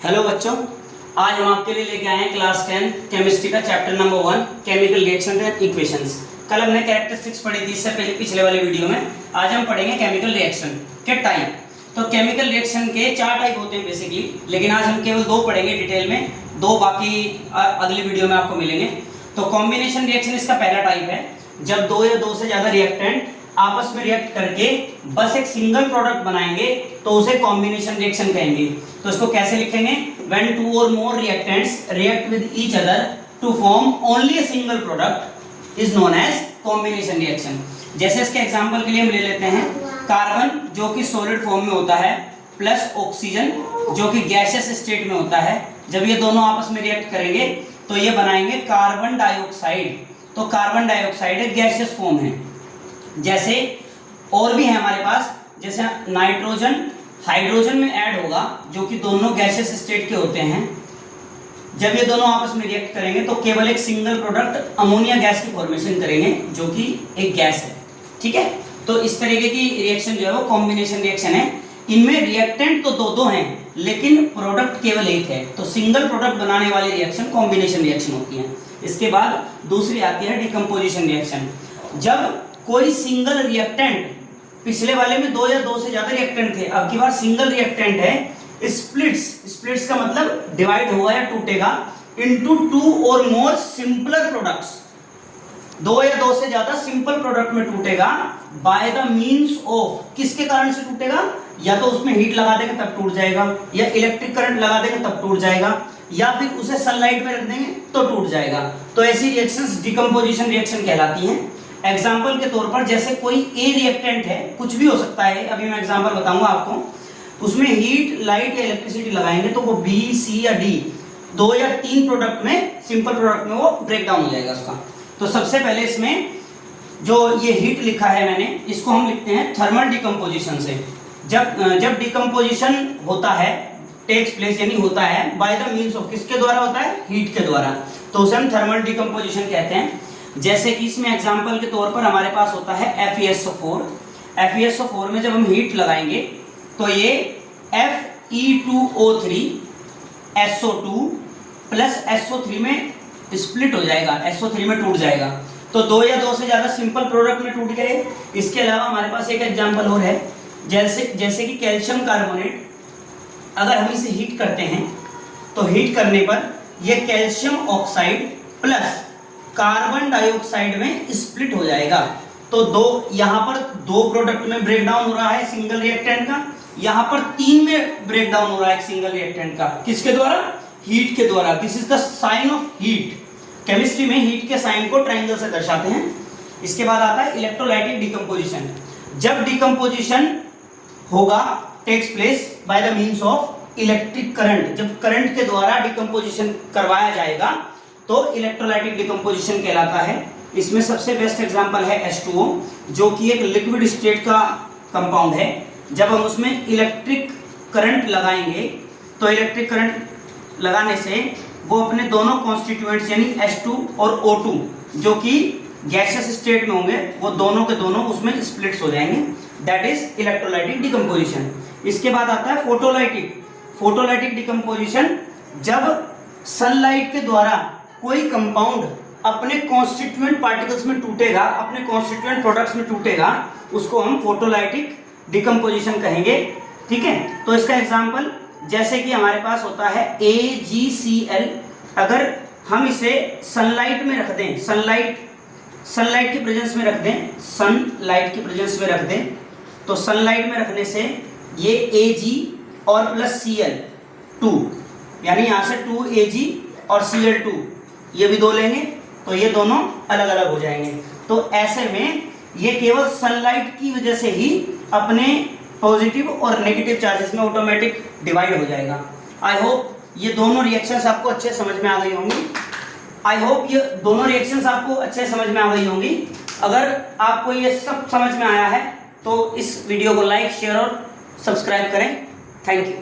Hello बच्चों, आज हम आपके लिए लेके आए हैं क्लास 10 केमिस्ट्री का chapter number 1 chemical reaction and equations. कल हमने कैरेक्टरिस्टिक्स पढ़ी थी, इससे पहले पिछले वाले वीडियो में। आज हम पढ़ेंगे केमिकल रिएक्शन के टाइप। तो केमिकल रिएक्शन के 4 टाइप होते हैं बेसिकली, लेकिन आज हम केवल 2 पढ़ेंगे डिटेल में, 2 बाकी अगली वीडियो में आपको मिलेंगे। तो कॉम्बिनेशन रिएक्शन इसका पहला टाइप है, जब 2 या 2 से ज्यादा रिएक्टेंट आपस में रिएक्ट करके बस एक सिंगल प्रोडक्ट बनाएंगे तो उसे कॉम्बिनेशन रिएक्शन कहेंगे। तो इसको कैसे लिखेंगे? When 2 or more reactants react with each other to form only a single product is known as combination reaction। जैसे इसके एग्जांपल के लिए हम ले लेते हैं कार्बन जो कि सॉलिड फॉर्म में होता है प्लस ऑक्सीजन जो कि गैसियस स्टेट में होता है। जब ये दोनों आपस में रिएक्ट करेंगे तो ये बनाएंगे कार्बन डाइऑक्साइड। तो कार्बन डाइऑक्साइड एक गैसियस फॉर्म है। जैसे और भी है हमारे पास, जैसे नाइट्रोजन हाइड्रोजन में ऐड होगा जो कि दोनों गैसियस स्टेट के होते हैं। जब ये दोनों आपस में रिएक्ट करेंगे तो केवल एक सिंगल प्रोडक्ट अमोनिया गैस की फॉर्मेशन करेंगे जो कि एक गैस है। ठीक है, तो इस तरीके की रिएक्शन जो है वो कॉम्बिनेशन रिएक्शन है। इनमें रिएक्टेंट तो 2-2 हैं लेकिन प्रोडक्ट केवल एक है, तो सिंगल प्रोडक्ट बनाने वाली रिएक्शन कॉम्बिनेशन रिएक्शन होती है। इसके बाद दूसरी आती है डिकम्पोजिशन रिएक्शन। जब कोई सिंगल रिएक्टेंट, पिछले वाले में 2 या 2 से ज्यादा रिएक्टेंट थे, अब की बार सिंगल रिएक्टेंट है, स्प्लिट्स का मतलब डिवाइड होगा या टूटेगा इनटू 2 और मोर सिंपलर प्रोडक्ट्स। 2 या 2 से ज्यादा सिंपल प्रोडक्ट में टूटेगा बाय द मींस ऑफ, किसके कारण से टूटेगा? या तो उसमें हीट लगा देंगे तब टूट जाएगा, या इलेक्ट्रिक करंट लगा देंगे तब टूट जाएगा, या फिर उसे सनलाइट में रख देंगे तो टूट जाएगा। तो ऐसी रिएक्शंस डिकम्पोजिशन रिएक्शन कहलाती हैं। एग्जाम्पल के तौर पर जैसे कोई ए रिएक्टेंट है, कुछ भी हो सकता है, अभी मैं एग्जाम्पल बताऊंगा आपको, उसमें हीट लाइट या इलेक्ट्रिसिटी लगाएंगे तो वो बी सी या डी 2 या 3 प्रोडक्ट में, सिंपल प्रोडक्ट में वो ब्रेक डाउन हो जाएगा उसका। तो सबसे पहले इसमें जो ये हीट लिखा है मैंने, इसको हम लिखते हैं थर्मल डिकम्पोजिशन से। जब डिकम्पोजिशन होता है, टेक्स प्लेस यानी होता है बाय द मींस ऑफ, किसके द्वारा होता है? हीट के द्वारा, तो उसे हम थर्मल डिकम्पोजिशन कहते हैं। जैसे कि इसमें एग्जांपल के तौर पर हमारे पास होता है FeSO4। FeSO4 में जब हम हीट लगाएंगे तो ये Fe2O3 SO2 प्लस SO3 में स्प्लिट हो जाएगा, SO3 में टूट जाएगा। तो 2 या 2 से ज्यादा सिंपल प्रोडक्ट में टूट गए। इसके अलावा हमारे पास एक एग्जांपल और है, जैसे कि कैल्शियम कार्बोनेट, अगर हम इसे हीट करते हैं तो हीट करने पर यह calcium oxide plus carbon dioxide में स्प्लिट हो जाएगा। तो यहाँ पर 2 प्रोडक्ट में ब्रेक डाउन हो रहा है सिंगल रिएक्टेंट का, यहाँ पर 3 में ब्रेक डाउन हो रहा है सिंगल रिएक्टेंट का। किसके द्वारा? हीट के द्वारा। This is the sign of heat. Chemistry में हीट के साइन को ट्रायंगल से दर्शाते हैं। इसके बाद आता है इलेक्ट्रोलाइटिक डिकम्पोजिशन। जब डिकम्पोजिशन होगा takes place by the means of electric current, जब करंट के द्वारा डिकम्पोजिशन करवाया जाएगा तो इलेक्ट्रोलाइटिक डिकम्पोजिशन कहलाता है। इसमें सबसे बेस्ट एग्जांपल है H2O जो कि एक लिक्विड स्टेट का कंपाउंड है। जब हम उसमें इलेक्ट्रिक करंट लगाएंगे तो इलेक्ट्रिक करंट लगाने से वो अपने दोनों कॉन्स्टिट्यूएंट्स यानी H2 और O2 जो कि गैसियस स्टेट में होंगे, वो दोनों के दोनों उसमें स्प्लिट्स हो जाएंगे। That is electrolytic decomposition. इसके बाद आता है फोटोलाइटिक डिकम्पोजिशन। जब सनलाइट के द्वारा कोई कंपाउंड अपने कॉन्स्टिट्यूएंट पार्टिकल्स में टूटेगा, अपने कॉन्स्टिट्यूएंट प्रोडक्ट्स में टूटेगा, उसको हम फोटोलाइटिक डिकम्पोजिशन कहेंगे। ठीक है, तो इसका एग्जांपल जैसे कि हमारे पास होता है AgCl। अगर हम इसे सनलाइट में रख दें, सनलाइट की प्रेजेंस में रख दें, सनलाइट की प्रेजेंस में रख दें, तो सनलाइट में रखने से ये Ag और प्लस Cl2 यानी यहाँ से 2Ag और Cl2 ये भी 2 लेंगे तो ये दोनों अलग अलग हो जाएंगे। तो ऐसे में ये केवल सनलाइट की वजह से ही अपने पॉजिटिव और नेगेटिव चार्जेस में ऑटोमेटिक डिवाइड हो जाएगा। आई होप ये दोनों रिएक्शंस आपको अच्छे समझ में आ गई होंगी। अगर आपको ये सब समझ में आया है तो इस वीडियो को लाइक, शेयर और सब्सक्राइब करें। Thank you.